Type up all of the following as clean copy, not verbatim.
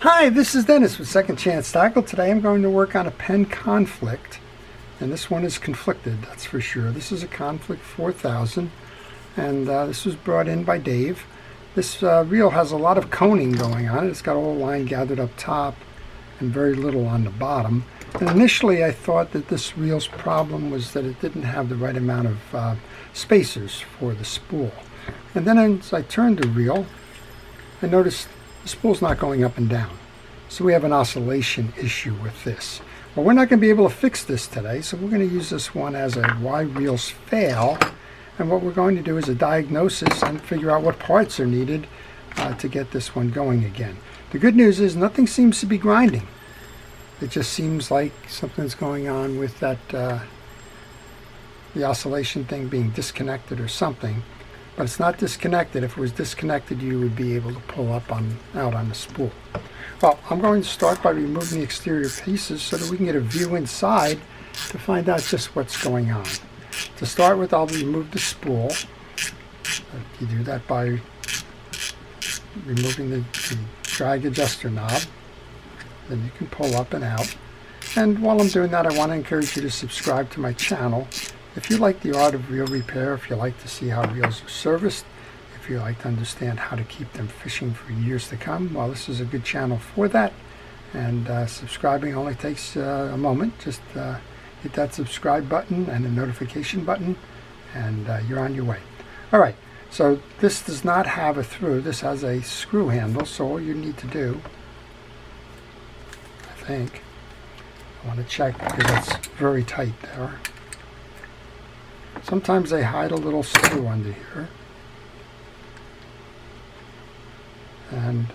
Hi, this is Dennis with Second Chance Tackle. Today I'm going to work on a Penn Conflict, and this one is conflicted, that's for sure. This is a Conflict 4000, and this was brought in by Dave. This reel has a lot of coning going on it. It's got all line gathered up top and very little on the bottom. And initially I thought that this reel's problem was that it didn't have the right amount of spacers for the spool. And then as I turned the reel, I noticed the spool's not going up and down. So we have an oscillation issue with this. Well, we're not going to be able to fix this today, so we're going to use this one as a why reels fail. And what we're going to do is a diagnosis and figure out what parts are needed to get this one going again. The good news is nothing seems to be grinding. It just seems like something's going on with that the oscillation thing being disconnected or something. But it's not disconnected. If it was disconnected, you would be able to pull up out on the spool. Well, I'm going to start by removing the exterior pieces so that we can get a view inside to find out just what's going on. To start with, I'll remove the spool. You do that by removing the drag adjuster knob. Then you can pull up and out. And while I'm doing that, I want to encourage you to subscribe to my channel. If you like the art of reel repair, if you like to see how reels are serviced, if you like to understand how to keep them fishing for years to come, well, this is a good channel for that. And subscribing only takes a moment. Just hit that subscribe button and the notification button, and you're on your way. All right, so this does not have a through. This has a screw handle, so all you need to do, I think, I want to check because it's very tight there. Sometimes they hide a little screw under here. And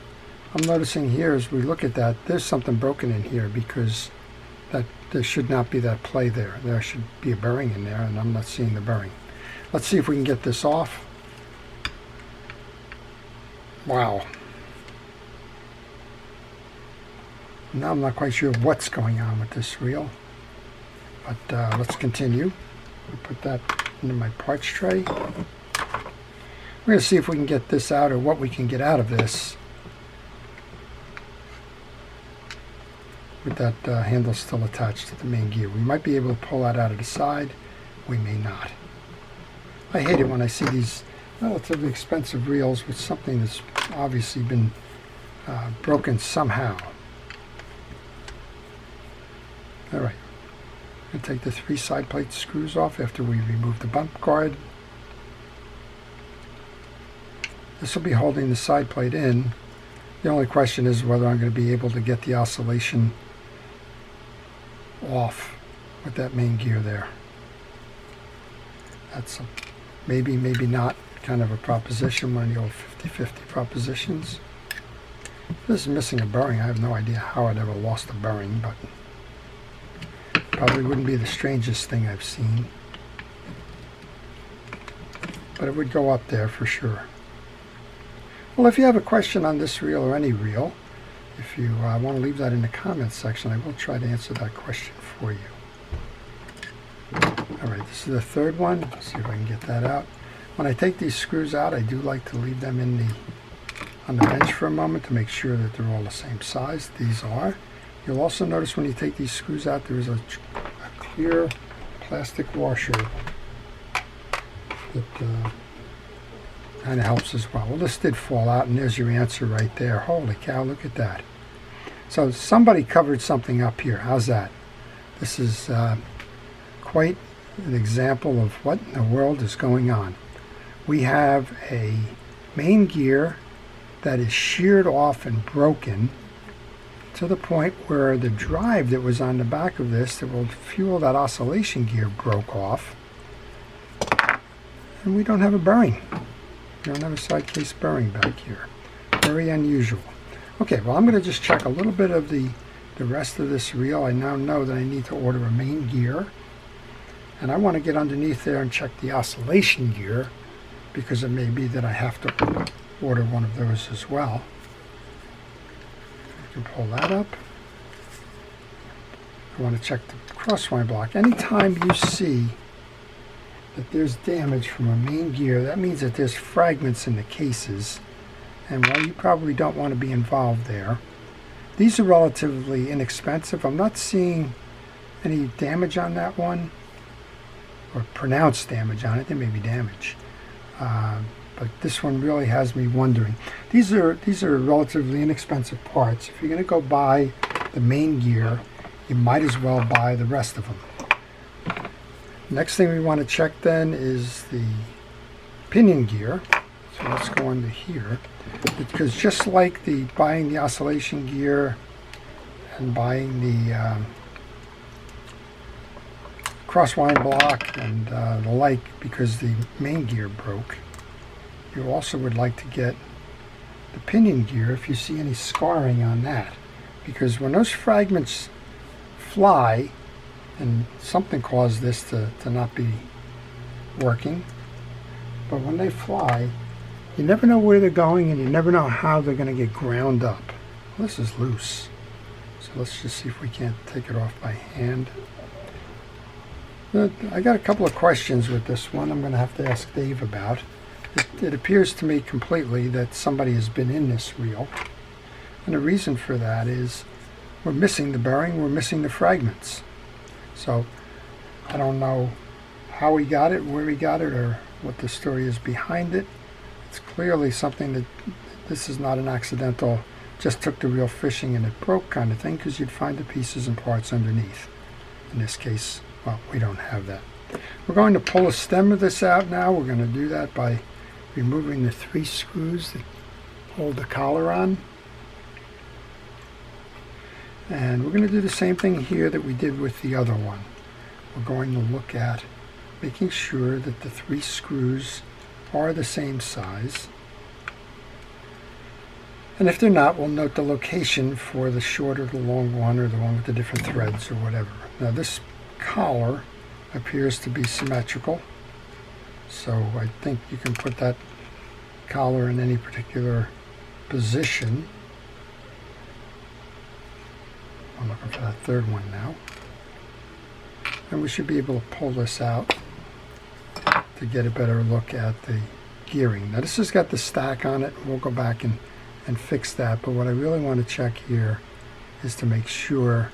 I'm noticing here as we look at that, there's something broken in here because there should not be that play there. There should be a bearing in there, and I'm not seeing the bearing. Let's see if we can get this off. Wow. Now I'm not quite sure what's going on with this reel, but let's continue. We'll put that into my parts tray. We're going to see if we can get this out or what we can get out of this with that handle still attached to the main gear. We might be able to pull that out of the side. We may not. I hate it when I see these relatively expensive reels with something that's obviously been broken somehow. All right. I'm going to take the 3 side plate screws off after we remove the bump guard. This will be holding the side plate in. The only question is whether I'm going to be able to get the oscillation off with that main gear there. That's a maybe, maybe not kind of a proposition, one of the old 50-50 propositions. This is missing a bearing. I have no idea how I'd ever lost a bearing, but probably wouldn't be the strangest thing I've seen. But it would go up there for sure. Well, if you have a question on this reel or any reel, if you want to leave that in the comments section, I will try to answer that question for you. All right, this is the third one. Let's see if I can get that out. When I take these screws out, I do like to leave them on the bench for a moment to make sure that they're all the same size. These are. You'll also notice when you take these screws out, there is a clear plastic washer that kind of helps as well. Well, this did fall out, and there's your answer right there. Holy cow, look at that. So somebody covered something up here. How's that? This is quite an example of what in the world is going on. We have a main gear that is sheared off and broken to the point where the drive that was on the back of this that will fuel that oscillation gear broke off, and we don't have a bearing. We don't have a side case bearing back here. Very unusual. Okay, well, I'm going to just check a little bit of the rest of this reel. I now know that I need to order a main gear, and I want to get underneath there and check the oscillation gear because it may be that I have to order one of those as well. I can pull that up. I want to check the crosswind block. Anytime you see that there's damage from a main gear, that means that there's fragments in the cases, and while you probably don't want to be involved there, These are relatively inexpensive. I'm not seeing any damage on that one, or pronounced damage on it. There may be damage, but this one really has me wondering. These are relatively inexpensive parts. If you're going to go buy the main gear, you might as well buy the rest of them. Next thing we want to check then is the pinion gear. So let's go into here, because just like buying the oscillation gear and buying the crosswind block and the like, because the main gear broke, you also would like to get the pinion gear if you see any scarring on that, because when those fragments fly, and something caused this to not be working, but when they fly, you never know where they're going, and you never know how they're going to get ground up. Well, this is loose, so let's just see if we can't take it off by hand. I got a couple of questions with this one I'm going to have to ask Dave about. It appears to me completely that somebody has been in this reel, and the reason for that is we're missing the bearing, we're missing the fragments. So I don't know how he got it, where he got it, or what the story is behind it. It's clearly something that this is not an accidental, just took the reel fishing and it broke kind of thing, because you'd find the pieces and parts underneath. In this case, well, we don't have that. We're going to pull the stem of this out now. We're going to do that by removing the 3 screws that hold the collar on. And we're going to do the same thing here that we did with the other one. We're going to look at making sure that the 3 screws are the same size. And if they're not, we'll note the location for the short or the long one, or the one with the different threads or whatever. Now this collar appears to be symmetrical, so I think you can put that collar in any particular position. I'm looking for that third one now. And we should be able to pull this out to get a better look at the gearing. Now this has got the stack on it. We'll go back and fix that, but what I really want to check here is to make sure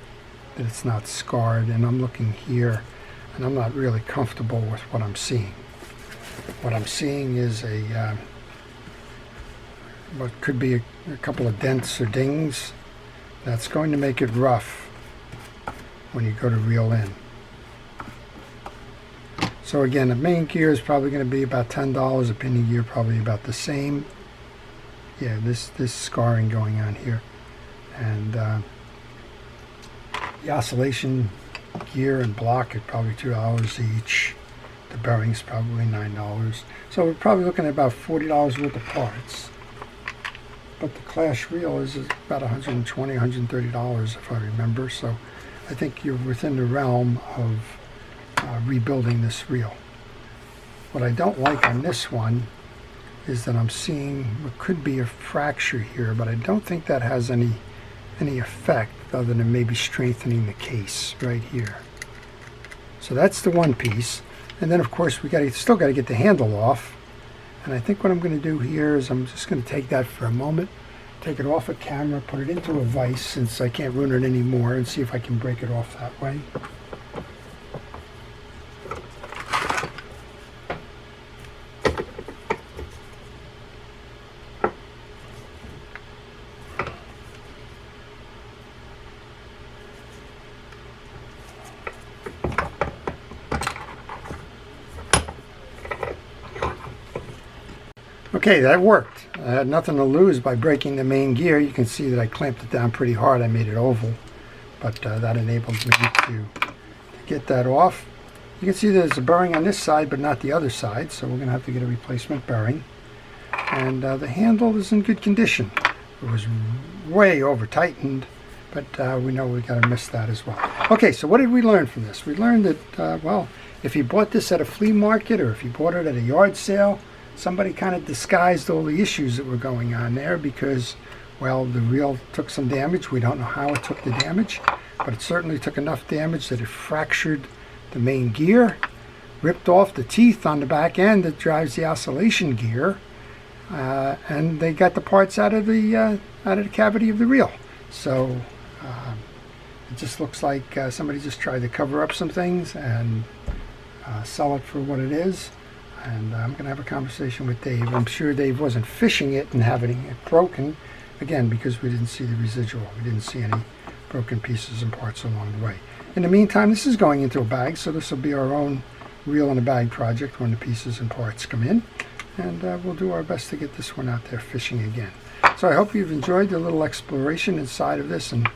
that it's not scarred, and I'm looking here and I'm not really comfortable with what I'm seeing. What I'm seeing is what could be a couple of dents or dings. That's going to make it rough when you go to reel in. So again, the main gear is probably going to be about $10. The pinion gear probably about the same. Yeah, this scarring going on here. And the oscillation gear and block are probably $2 each. The bearings probably $9. So we're probably looking at about $40 worth of parts. But the Clash reel is about $120, $130 if I remember. So I think you're within the realm of rebuilding this reel. What I don't like on this one is that I'm seeing what could be a fracture here, but I don't think that has any effect other than maybe strengthening the case right here. So that's the one piece. And then of course we still got to get the handle off. And I think what I'm going to do here is I'm just going to take that for a moment, take it off a camera, put it into a vise since I can't ruin it anymore, and see if I can break it off that way. Okay, that worked. I had nothing to lose by breaking the main gear. You can see that I clamped it down pretty hard. I made it oval, but that enabled me to get that off. You can see there's a bearing on this side, but not the other side, so we're going to have to get a replacement bearing. And the handle is in good condition. It was way over tightened, but we know we got to miss that as well. Okay, so what did we learn from this? We learned that, well, if you bought this at a flea market or if you bought it at a yard sale, somebody kind of disguised all the issues that were going on there because, well, the reel took some damage. We don't know how it took the damage, but it certainly took enough damage that it fractured the main gear, ripped off the teeth on the back end that drives the oscillation gear, and they got the parts out of the cavity of the reel. So it just looks like somebody just tried to cover up some things and sell it for what it is. And I'm going to have a conversation with Dave. I'm sure Dave wasn't fishing it and having it broken, again, because we didn't see the residual. We didn't see any broken pieces and parts along the way. In the meantime, this is going into a bag, so this will be our own reel in a bag project when the pieces and parts come in. And we'll do our best to get this one out there fishing again. So I hope you've enjoyed the little exploration inside of this, and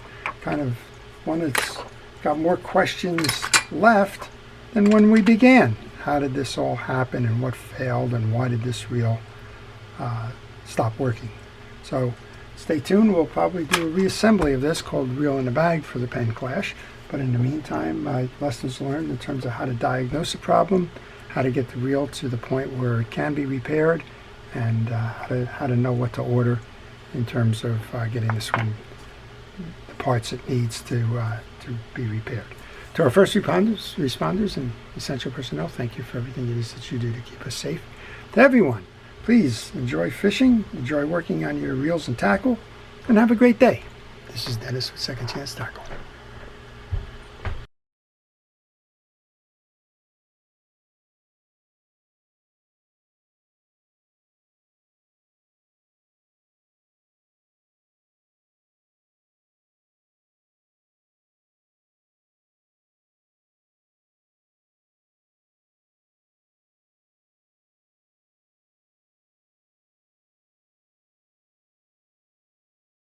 kind of one that's got more questions left than when we began. How did this all happen, and what failed, and why did this reel stop working? So stay tuned. We'll probably do a reassembly of this called Reel in a Bag for the Penn Clash. But in the meantime, lessons learned in terms of how to diagnose a problem, how to get the reel to the point where it can be repaired, and how to know what to order in terms of getting this one the parts it needs to be repaired. To our first responders and essential personnel, thank you for everything it is that you do to keep us safe. To everyone, please enjoy fishing, enjoy working on your reels and tackle, and have a great day. This is Dennis with Second Chance Tackle.